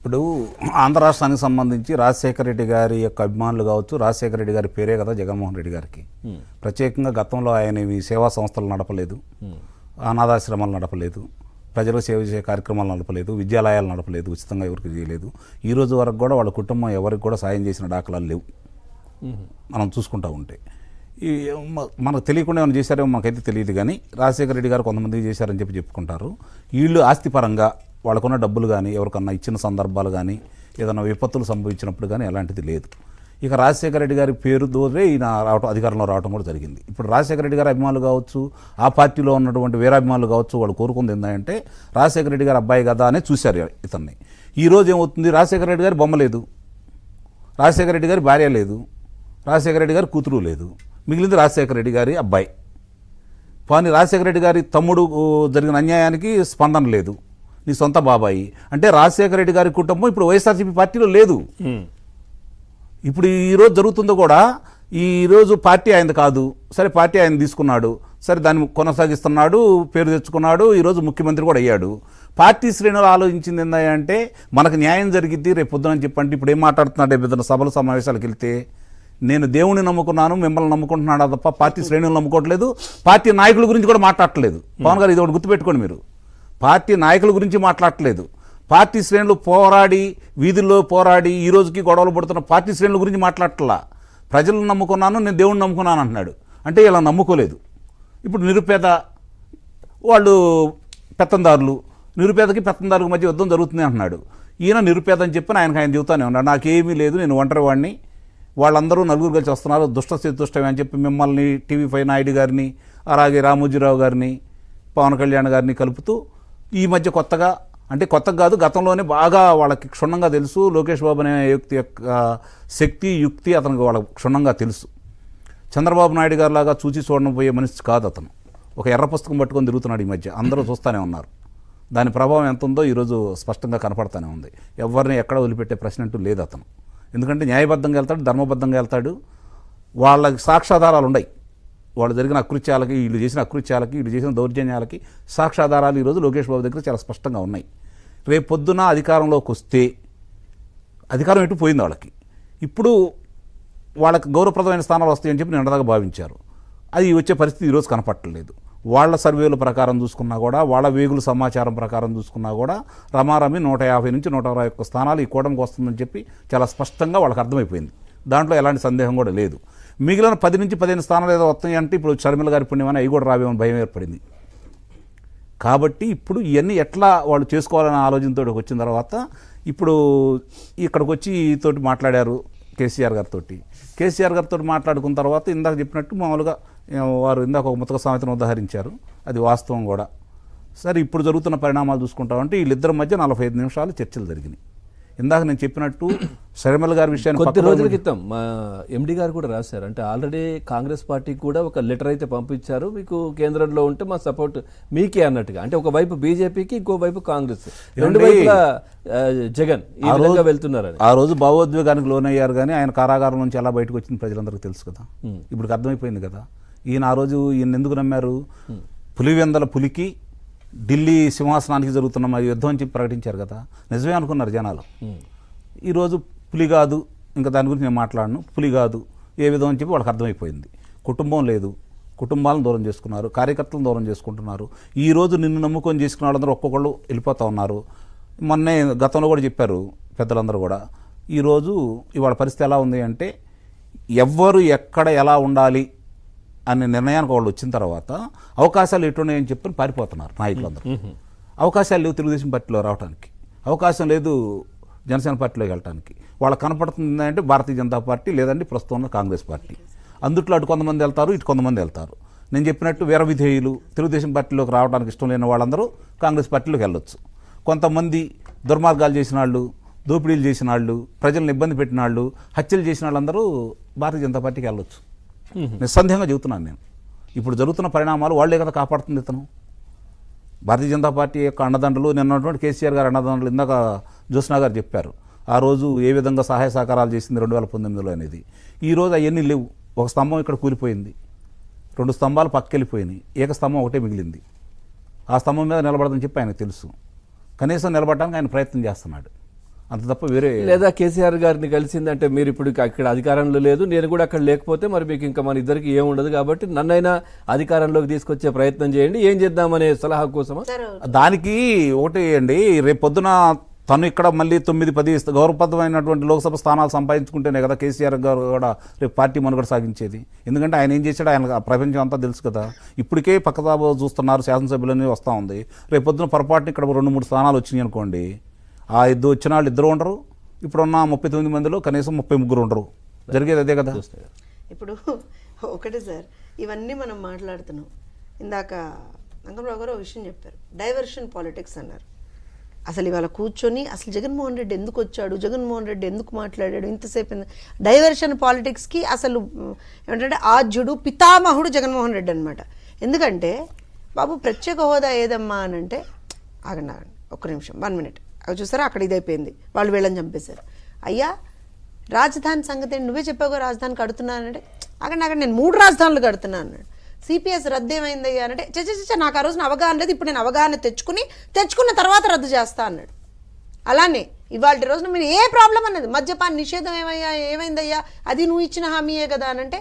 ఇప్పుడు ఆంధ్ర రాష్ట్రానికి సంబంధించి రాజశేఖర రెడ్డి గారి యొక్క అభిమానులు కావచ్చు, రాజశేఖర రెడ్డి గారి పేరే కదా జగన్మోహన్ రెడ్డి గారికి. ప్రత్యేకంగా గతంలో ఆయన ఈ సేవా సంస్థలు నడపలేదు, అనాథాశ్రమాలు నడపలేదు, ప్రజలకు సేవ చేసే కార్యక్రమాలు నడపలేదు, విద్యాలయాలు నడపలేదు, ఉచితంగా ఎవరికి చేయలేదు. ఈ రోజు వరకు కూడా వాళ్ళ కుటుంబం ఎవరికి కూడా సాయం చేసిన దాఖలాలు లేవు మనం చూసుకుంటూ ఉంటే. ఈ మనకు తెలియకుండా ఏమైనా చేశారేమో మనకైతే తెలియదు, కానీ రాజశేఖర రెడ్డి గారు కొంతమంది చేశారని చెప్పుకుంటారు. వీళ్ళు ఆస్తిపరంగా వాళ్ళకున్న డబ్బులు కానీ ఎవరికన్నా ఇచ్చిన సందర్భాలు కానీ ఏదైనా విపత్తులు సంభవించినప్పుడు కానీ అలాంటిది లేదు. ఇక రాజశేఖర రెడ్డి గారి పేరు దోరే ఈయన అధికారంలో రావడం కూడా జరిగింది. ఇప్పుడు రాజశేఖర రెడ్డి గారి అభిమానులు కావచ్చు, ఆ పార్టీలో ఉన్నటువంటి వీరాభిమానులు కావచ్చు, వాళ్ళు కోరుకుంది ఏంటంటే రాజశేఖర రెడ్డి గారి అబ్బాయి కదా అని చూశారు ఇతన్ని. ఈరోజు ఏమవుతుంది, రాజశేఖర రెడ్డి గారి బొమ్మ లేదు, రాజశేఖర రెడ్డి గారి భార్య లేదు, రాజశేఖర రెడ్డి గారి కూతురు లేదు, మిగిలింది రాజశేఖర రెడ్డి గారి అబ్బాయి. కానీ రాజశేఖర రెడ్డి గారి తమ్ముడు జరిగిన అన్యాయానికి స్పందన లేదు, నీ సొంత బాబాయి. అంటే రాజశేఖర రెడ్డి గారి కుటుంబం ఇప్పుడు వైఎస్ఆర్సీపీ పార్టీలో లేదు. ఇప్పుడు ఈరోజు జరుగుతుందో కూడా, ఈరోజు పార్టీ ఆయనది కాదు, సరే పార్టీ ఆయన తీసుకున్నాడు, సరే దాన్ని కొనసాగిస్తున్నాడు, పేరు తెచ్చుకున్నాడు, ఈరోజు ముఖ్యమంత్రి కూడా అయ్యాడు. పార్టీ శ్రేణులు ఆలోచించింది ఏంటంటే మనకు న్యాయం జరిగిద్ది రేపు పొద్దునని చెప్పండి. ఇప్పుడు ఏం మాట్లాడుతున్నాడు, ఏదైనా సభలు సమావేశాలకు వెళ్తే నేను దేవుణ్ణి నమ్ముకున్నాను, మిమ్మల్ని నమ్ముకుంటున్నాడా తప్ప పార్టీ శ్రేణులు నమ్ముకోవట్లేదు, పార్టీ నాయకుల గురించి కూడా మాట్లాడట్లేదు. పవన్ గారు ఇది ఒకటి గుర్తుపెట్టుకోండి, మీరు పార్టీ నాయకుల గురించి మాట్లాడట్లేదు, పార్టీ శ్రేణులు పోరాడి వీధుల్లో పోరాడి ఈ రోజుకి గొడవలు పడుతున్న పార్టీ శ్రేణుల గురించి మాట్లాడట్లా. ప్రజలను నమ్ముకున్నాను, నేను దేవుణ్ణి నమ్ముకున్నాను అంటున్నాడు. అంటే ఇలా నమ్ముకోలేదు. ఇప్పుడు నిరుపేద వాళ్ళు పెత్తందారులు, నిరుపేదకి పెత్తందారుకి మధ్య యుద్ధం జరుగుతుంది అంటున్నాడు. ఈయన నిరుపేద అని చెప్పి ఆయన చెబుతానే ఉన్నాడు, నాకేమీ లేదు, నేను ఒంటరి వాడిని, వాళ్ళందరూ నలుగురు కలిసి వస్తున్నారు, దుష్టమే అని చెప్పి మిమ్మల్ని టీవీ5 నాయుడు గారిని, అలాగే రామోజీరావు గారిని, పవన్ కళ్యాణ్ గారిని కలుపుతూ ఈ మధ్య కొత్తగా, అంటే కొత్తగా కాదు, గతంలోనే బాగా వాళ్ళకి క్షుణ్ణంగా తెలుసు, లోకేష్ బాబు అనే వ్యక్తి యొక్క శక్తి యుక్తి అతనికి వాళ్ళకి క్షుణ్ణంగా తెలుసు. చంద్రబాబు నాయుడు గారి లాగా చూసి చూడడం పోయే మనిషి కాదు అతను. ఒక ఎర్ర పుస్తకం పట్టుకొని తిరుగుతున్నాడు ఈ మధ్య, అందరూ చూస్తూనే ఉన్నారు. దాని ప్రభావం ఎంత ఉందో ఈరోజు స్పష్టంగా కనపడతానే ఉంది. ఎవరిని ఎక్కడ వదిలిపెట్టే ప్రశ్న అంటూ లేదు అతను. ఎందుకంటే న్యాయబద్ధంగా వెళ్తాడు, ధర్మబద్ధంగా వెళ్తాడు. వాళ్ళకి సాక్ష్యాధారాలు ఉన్నాయి, వాళ్ళు జరిగిన అకృత్యాలకి, వీళ్ళు చేసిన అకృత్యాలకి, వీళ్ళు చేసిన దౌర్జన్యాలకి సాక్ష్యాధారాలు ఈరోజు లోకేష్ బాబు దగ్గర చాలా స్పష్టంగా ఉన్నాయి. రేపు పొద్దున అధికారంలోకి వస్తే, అధికారం ఎటు పోయింది వాళ్ళకి, ఇప్పుడు వాళ్ళకి గౌరవప్రదమైన స్థానాలు వస్తాయని చెప్పి నిన్నదాకా భావించారు. అది వచ్చే పరిస్థితి ఈరోజు కనపట్టలేదు. వాళ్ళ సర్వేల ప్రకారం చూసుకున్నా కూడా, వాళ్ళ వేగుల సమాచారం ప్రకారం చూసుకున్నా కూడా రమారమి 150 నుంచి 121 స్థానాలు ఈ కూటమికి వస్తుందని చెప్పి చాలా స్పష్టంగా వాళ్ళకి అర్థమైపోయింది. దాంట్లో ఎలాంటి సందేహం కూడా లేదు. మిగిలిన 10 నుంచి 15 స్థానాలు ఏదో వస్తాయి అంటే ఇప్పుడు షర్మిల గారి పుణ్యమని అవి కూడా రావేమని భయం ఏర్పడింది. కాబట్టి ఇప్పుడు ఇవన్నీ ఎట్లా వాళ్ళు చేసుకోవాలనే ఆలోచనతో వచ్చిన తర్వాత ఇప్పుడు ఇక్కడికి వచ్చి తోటి మాట్లాడారు కేసీఆర్ గారితో మాట్లాడుకున్న తర్వాత ఇందాక చెప్పినట్టు మామూలుగా వారు ఇందాక ఒక ముతక సామెతను ఉదాహరించారు, అది వాస్తవం కూడా. సరే ఇప్పుడు జరుగుతున్న పరిణామాలు చూసుకుంటామంటే వీళ్ళిద్దరి మధ్య 45 నిమిషాలు చర్చలు జరిగినాయి. ఇందాక నేను చెప్పినట్టు షర్మిల గారి విషయాన్ని కొద్ది రోజుల క్రితం మా ఎండి గారు కూడా రాశారు, అంటే ఆల్రెడీ కాంగ్రెస్ పార్టీకి కూడా ఒక లెటర్ అయితే పంపించారు, మీకు కేంద్రంలో ఉంటే మా సపోర్ట్ మీకే అన్నట్టుగా. అంటే ఒకవైపు బీజేపీకి, ఇంకోవైపు కాంగ్రెస్, రెండు వైపులా జగన్ ఈ విధంగా వెళ్తున్నారని. ఆ రోజు భావోద్వేగానికి లోనయ్యారు, కానీ ఆయన కారాగారం నుంచి ఎలా బయటకు వచ్చింది ప్రజలందరికీ తెలుసు కదా. ఇప్పుడు అర్థమైపోయింది కదా ఈయన ఆ రోజు ఈయన ఎందుకు నమ్మారు. పులివెందల పులికి ఢిల్లీ సింహాసనానికి జరుగుతున్న మరి యుద్ధం అని చెప్పి ప్రకటించారు కదా, నిజమే అనుకున్నారు జనాలు. ఈరోజు పులి కాదు, ఇంకా దాని గురించి నేను మాట్లాడను, పులి కాదు ఏ విధం అని చెప్పి వాళ్ళకి అర్థమైపోయింది. కుటుంబం లేదు, కుటుంబాలను దూరం చేసుకున్నారు, కార్యకర్తలను దూరం చేసుకుంటున్నారు. ఈరోజు నిన్ను నమ్ముకొని చేసుకున్న వాళ్ళందరూ ఒక్కొక్కళ్ళు వెళ్ళిపోతూ ఉన్నారు. మొన్నే గతంలో కూడా చెప్పారు పెద్దలందరూ కూడా. ఈరోజు ఇవాళ పరిస్థితి ఎలా ఉంది అంటే, ఎవ్వరు ఎక్కడ ఎలా ఉండాలి అనే నిర్ణయానికి వాళ్ళు వచ్చిన తర్వాత అవకాశాలు ఎటున్నాయని చెప్పి పారిపోతున్నారు నాయకులందరూ. అవకాశాలు లేవు తెలుగుదేశం పార్టీలో రావడానికి, అవకాశం లేదు జనసేన పార్టీలోకి వెళ్ళడానికి. వాళ్ళకి కనపడుతుంది అంటే భారతీయ జనతా పార్టీ, లేదంటే ప్రస్తుతం ఉన్న కాంగ్రెస్ పార్టీ. అందుట్లో అటు కొంతమంది వెళ్తారు, ఇటు కొంతమంది వెళ్తారు. నేను చెప్పినట్టు వీర విధేయులు తెలుగుదేశం పార్టీలోకి రావడానికి ఇష్టం లేని వాళ్ళందరూ కాంగ్రెస్ పార్టీలోకి వెళ్ళొచ్చు. కొంతమంది దుర్మార్గాలు చేసిన వాళ్ళు, దోపిడీలు చేసిన వాళ్ళు, ప్రజలను ఇబ్బంది పెట్టిన వాళ్ళు, హత్యలు చేసిన వాళ్ళందరూ భారతీయ జనతా పార్టీకి వెళ్ళొచ్చు. నిస్సందేహంగా చెబుతున్నాను నేను. ఇప్పుడు జరుగుతున్న పరిణామాలు వాళ్లే కదా కాపాడుతుంది ఇతను. భారతీయ జనతా పార్టీ యొక్క అండదండలు, నిన్నటువంటి కేసీఆర్ గారు అండదండలు ఇందాక జ్యోత్స్నా గారు చెప్పారు. ఆ రోజు ఏ విధంగా సహాయ సహకారాలు చేసింది 2019లో అనేది. ఈరోజు అవన్నీ లేవు. ఒక స్తంభం ఇక్కడ కూలిపోయింది, 2 స్తంభాలు పక్కకెళ్ళిపోయినాయి, ఏకస్తంభం ఒకటే మిగిలింది. ఆ స్తంభం మీద నిలబడదని చెప్పి ఆయనకు తెలుసు. కనీసం నిలబడడానికి ఆయన ప్రయత్నం చేస్తున్నాడు. అంత తప్ప వేరే లేదా కేసీఆర్ గారిని కలిసిందంటే మీరు ఇప్పుడు ఇక్కడ అధికారంలో లేదు, నేను కూడా అక్కడ లేకపోతే మరి మీకు ఇంకా మన ఇద్దరికి ఏముండదు, కాబట్టి నన్నైనా అధికారంలోకి తీసుకొచ్చే ప్రయత్నం చేయండి, ఏం చేద్దామనే సలహా కోసమా? దానికి ఒకటి అండి, రేపు పొద్దున తను ఇక్కడ మళ్ళీ 9-10 గౌరవప్రదమైనటువంటి లోక్సభ స్థానాలు సంపాదించుకుంటేనే కదా కేసీఆర్ గారు కూడా రేపు పార్టీ మనుగడ సాగించేది. ఎందుకంటే ఆయన ఏం చేశాడో ఆయన ప్రపంచం అంతా తెలుసు కదా. ఇప్పటికే పక్కదాబో చూస్తున్నారు, శాసనసభ్యులని వస్తూ ఉంది. రేపు పొద్దున పొరపాటున ఇక్కడ 2-3 స్థానాలు వచ్చినాయి అనుకోండి, ఆ ఇద్దరు వచ్చిన వాళ్ళు ఇద్దరు ఉండరు, ఇప్పుడున్న 39 మందిలో కనీసం 33 ఉండరు. జరిగేది అదే కదా. ఇప్పుడు ఒకటి సార్, ఇవన్నీ మనం మాట్లాడుతున్నాం. ఇందాక రంగంరావు గారు ఒక విషయం చెప్పారు, డైవర్షన్ పాలిటిక్స్ అన్నారు. అసలు ఇవాళ కూర్చొని అసలు జగన్మోహన్ రెడ్డి ఎందుకు వచ్చాడు, జగన్మోహన్ రెడ్డి ఎందుకు మాట్లాడాడు ఇంతసేపు, డైవర్షన్ పాలిటిక్స్కి అసలు ఏమంటే ఆద్యుడు పితామహుడు జగన్మోహన్ రెడ్డి అనమాట. ఎందుకంటే బాబు ప్రత్యేక హోదా ఏదమ్మా అని అంటే, ఆగండి ఒక్క నిమిషం 1 minute, అవి చూసారా అక్కడ ఇదైపోయింది, వాళ్ళు వీళ్ళని చంపేశారు. అయ్యా రాజధాని సంగతి ఏంటి, నువ్వే చెప్పావు రాజధాని కడుతున్నానంటే, అక్కడ నేను 3 రాజధానులు కడుతున్నాను అన్నాడు. సిపిఎస్ రద్దు ఏమైందయ్యా అంటే, చచ్చ నాకు ఆ రోజున అవగాహన లేదు, ఇప్పుడు నేను అవగాహన తెచ్చుకున్న తర్వాత రద్దు చేస్తా అన్నాడు. అలానే ఇవాళ రోజున మీరు ఏ ప్రాబ్లం అన్నది, మద్యపాన నిషేధం ఏమైందయ్యా, అది నువ్వు ఇచ్చిన హామీయే కదా అని అంటే